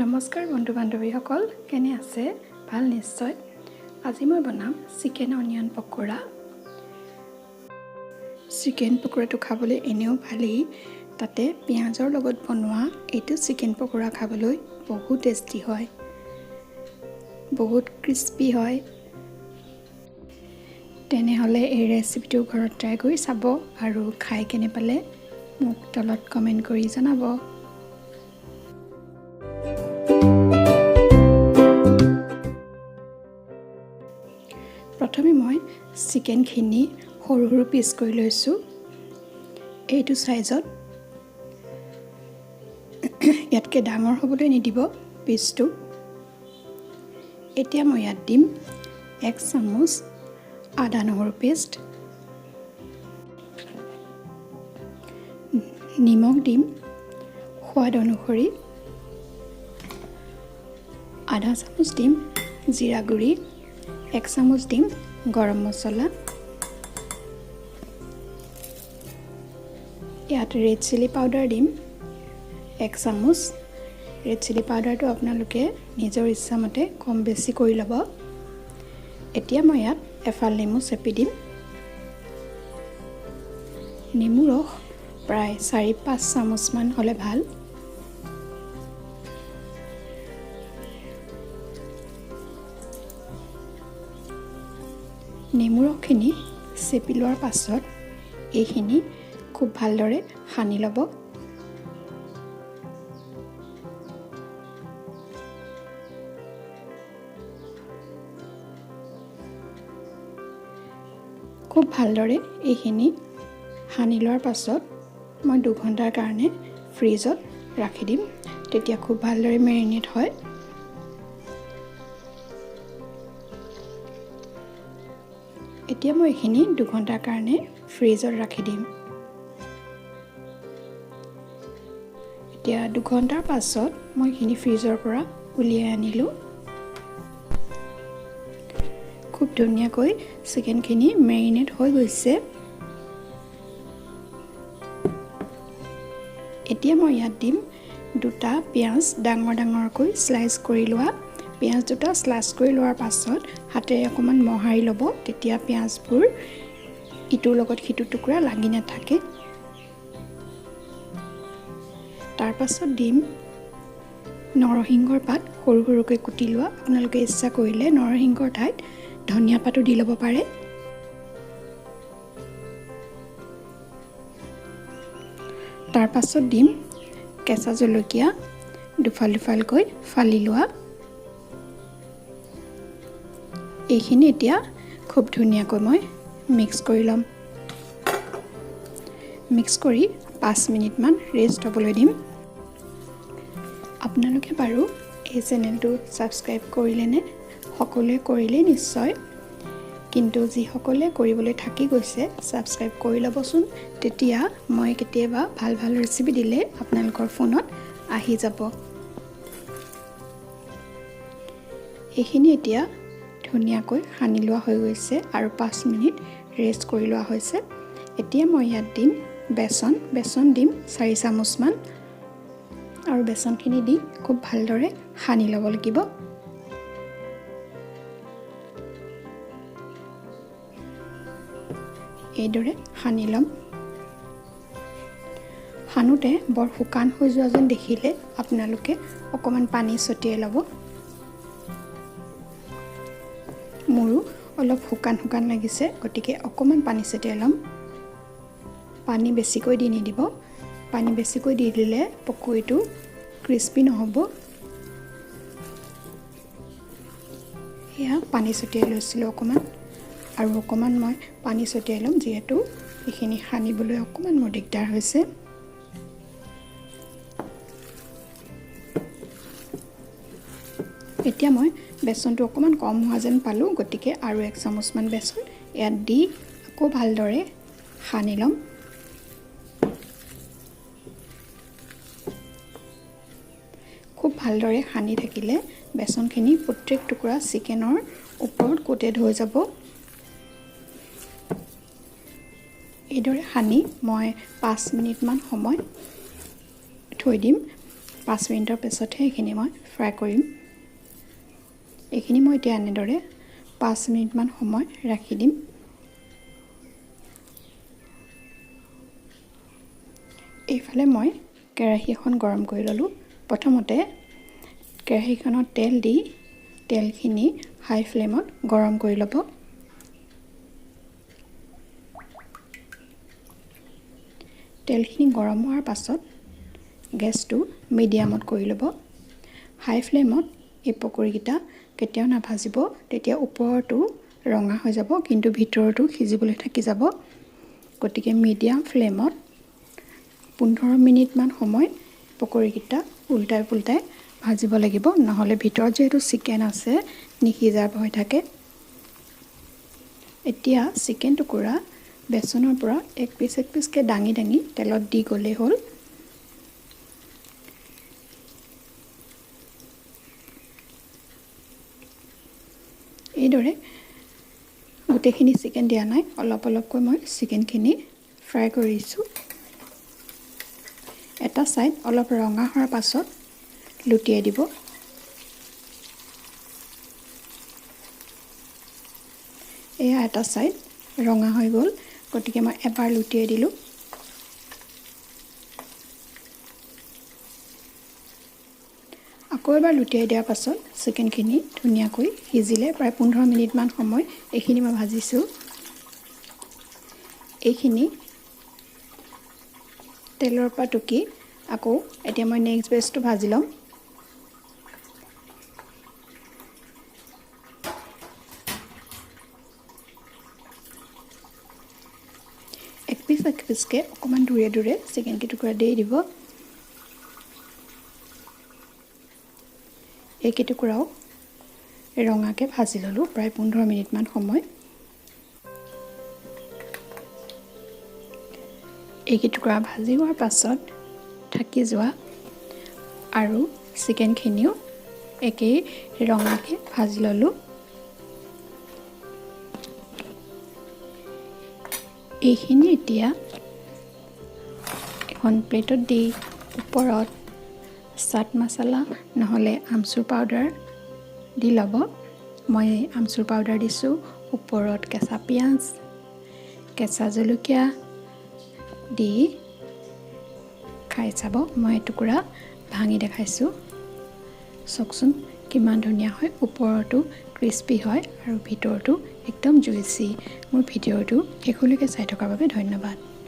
নমস্কাৰ বন্ধু বান্ধৱীসকল, কেনে আছে? ভাল নিশ্চয়। আজি মই বনাম চিকেন অনিয়ন পকোৰা। চিকেন পকোৰাটো খাবলৈ এনেও ভালেই, তাতে পিঁয়াজৰ লগত বনোৱা এইটো চিকেন পকোৰা খাবলৈ বহুত টেষ্টি হয়, বহুত ক্ৰিস্পি হয়। তেনেহ'লে এই ৰেচিপিটো ঘৰত ট্ৰাই কৰি চাব আৰু খাই কেনে পালে মোক তলত কমেণ্ট কৰি জনাব। প্ৰথমে মই চিকেনখিনি সৰু সৰু পিচ কৰি লৈছোঁ, এইটো চাইজত। ইয়াতকৈ ডাঙৰ হ'বলৈ নিদিব পিচটো। এতিয়া মই ইয়াত দিম 1 চামুচ আদা নহৰু পেষ্ট, নিমখ দিম সোৱাদ অনুসৰি, আধা চামুচ দিম জিৰা গুড়ি, 1 চামুচ দিম গৰম মছলা, ইয়াত ৰেড চিলি পাউডাৰ দিম 1 চামুচ। ৰেড চিলি পাউডাৰটো আপোনালোকে নিজৰ ইচ্ছামতে কম বেছি কৰি ল'ব। এতিয়া মই ইয়াত এফাল নেমু চেপি দিম। নেমু ৰস প্ৰায় 4-5 চামুচমান হ'লে ভাল। নেমু ৰসখিনি চেপি লোৱাৰ পাছত এইখিনি খুব ভালদৰে সানি ল'ব। খুব ভালদৰে এইখিনি সানি লোৱাৰ পাছত মই 2 ঘণ্টাৰ কাৰণে ফ্ৰিজত ৰাখি দিম, তেতিয়া খুব ভালদৰে মেৰিনেট হয়। এতিয়া মই এইখিনি 2 ঘণ্টাৰ কাৰণে ফ্ৰিজত ৰাখি দিম। এতিয়া 2 ঘণ্টাৰ পাছত মই এইখিনি ফ্ৰিজৰ পৰা উলিয়াই আনিলোঁ। খুব ধুনীয়াকৈ চিকেনখিনি মেৰিনেট হৈ গৈছে। এতিয়া মই ইয়াত দিম 2টা পিঁয়াজ ডাঙৰ ডাঙৰকৈ স্লাইচ কৰি লোৱা। পিঁয়াজ 2টা স্লাইচ কৰি লোৱাৰ পাছত হাতেৰে অকণমান মোহাৰি ল'ব, তেতিয়া পিঁয়াজবোৰ ইটোৰ লগত সিটো টুকুৰা লাগি নাথাকে। তাৰ পাছত দিম নৰসিংহৰ পাত সৰু সৰুকৈ কুটি লোৱা। আপোনালোকে ইচ্ছা কৰিলে নৰসিংহৰ ঠাইত ধনিয়া পাতো দি ল'ব পাৰে। তাৰ পাছত দিম কেঁচা জলকীয়া দুফাল দুফালকৈ ফালি লোৱা। এইখিনি এতিয়া খুব ধুনীয়াকৈ মই মিক্স কৰি ল'ম। মিক্স কৰি 5 মিনিটমান ৰেষ্ট হ'বলৈ দিম। আপোনালোকে বাৰু এই চেনেলটো ছাবস্ক্ৰাইব কৰিলেনে? সকলোৱে কৰিলে নিশ্চয়, কিন্তু যিসকলে কৰিবলৈ থাকি গৈছে ছাবস্ক্ৰাইব কৰি ল'বচোন, তেতিয়া মই কেতিয়াবা ভাল ভাল ৰেচিপি দিলে আপোনালোকৰ ফোনত আহি যাব। এইখিনি এতিয়া ধুনীয়াকৈ সানি লোৱা হৈ গৈছে আৰু 5 মিনিট ৰেষ্ট কৰি লোৱা হৈছে। এতিয়া মই ইয়াত দিম বেচন দিম 4 চামুচমান, আৰু বেচনখিনি দি খুব ভালদৰে সানি ল'ব লাগিব। এইদৰে সানি ল'ম। সানোতে বৰ শুকান হৈ যোৱা যেন দেখিলে আপোনালোকে অকণমান পানী ছটিয়াই ল'ব। মোৰো অলপ শুকান শুকান লাগিছে, গতিকে অকণমান পানী ছটিয়াই ল'ম। পানী বেছিকৈ দি নিদিব, পানী বেছিকৈ দি দিলে পকৰীটো ক্ৰিস্পি নহ'ব। এয়া পানী ছটিয়াই লৈছিলোঁ অকণমান, আৰু অকণমান মই পানী ছটিয়াই ল'ম, যিহেতু এইখিনি সানিবলৈ অকণমান মোৰ দিগদাৰ হৈছে। এতিয়া মই বেচনটো অকণমান কম হোৱা যেন পালোঁ, গতিকে আৰু 1 চামুচমান বেচন ইয়াত দি আকৌ ভালদৰে সানি ল'ম। খুব ভালদৰে সানি থাকিলে বেচনখিনি প্ৰত্যেক টুকুৰা চিকেনৰ ওপৰত কোটেড হৈ যাব। এইদৰে সানি মই 5 মিনিটমান সময় থৈ দিম। 5 মিনিটৰ পিছতহে এইখিনি মই ফ্ৰাই কৰিম। এইখিনি মই এতিয়া এনেদৰে 5 মিনিটমান সময় ৰাখি দিম। এইফালে মই কেৰাহী এখন গৰম কৰি ল'লোঁ। প্ৰথমতে কেৰাহীখনত তেল দি তেলখিনি হাই ফ্লেমত গৰম কৰি ল'ব। তেলখিনি গৰম হোৱাৰ পাছত গেছটো মিডিয়ামত কৰি ল'ব। হাই ফ্লেমত এই পকৰীকেইটা কেতিয়াও নাভাজিব, তেতিয়া ওপৰটো ৰঙা হৈ যাব কিন্তু ভিতৰটো সিজিবলৈ থাকি যাব। গতিকে মিডিয়াম ফ্লেমত 15 মিনিটমান সময় পকৰীকেইটা উল্টাই পুল্টাই ভাজিব লাগিব, নহ'লে ভিতৰত যিহেতু চিকেন আছে নিসিজাৰ ভয় থাকে। এতিয়া চিকেন টুকুৰা বেচনৰ পৰা এক পিচকৈ দাঙি দাঙি তেলত দি গ'লেই হ'ল। এইদৰে গোটেইখিনি চিকেন দিয়া নাই, অলপ অলপকৈ মই চিকেনখিনি ফ্ৰাই কৰিছোঁ। এটা ছাইড অলপ ৰঙা হোৱাৰ পাছত লুটিয়াই দিব। এয়া এটা ছাইড ৰঙা হৈ গ'ল, গতিকে মই এবাৰ লুটিয়াই দিলোঁ। আকৌ এবাৰ লুটিয়াই দিয়াৰ পাছত চিকেনখিনি ধুনীয়াকৈ সিজিলে। প্ৰায় 15 মিনিটমান সময় এইখিনি মই ভাজিছোঁ। এইখিনি তেলৰ পৰা টুকি আকৌ এতিয়া মই নেক্সট বেচটো ভাজি ল'ম। এক পিচকৈ অকণমান দূৰে দূৰে চিকেন টুকুৰা দি দিব। এই টুকুৰাও ৰঙাকৈ ভাজি ল'লোঁ প্ৰায় 15 মিনিটমান সময়। এই টুকুৰা ভাজি হোৱাৰ পাছত থাকি যোৱা আৰু চিকেনখিনিও একেই ৰঙাকৈ ভাজি ল'লোঁ। এইখিনি এতিয়া এখন প্লেটত দি ওপৰত চাট মছলা নহ'লে আমচুৰ পাউডাৰ দি ল'ব। মই আমচুৰ পাউডাৰ দিছোঁ। ওপৰত কেঁচা পিঁয়াজ, কেঁচা জলকীয়া দি খাই চাব। মই এটুকুৰা ভাঙি দেখাইছোঁ, চাওকচোন কিমান ধুনীয়া হয়। ওপৰতো ক্ৰিস্পি হয় আৰু ভিতৰতো একদম জুইচি। মোৰ ভিডিঅ'টো শেষলৈকে চাই থকাৰ বাবে ধন্যবাদ।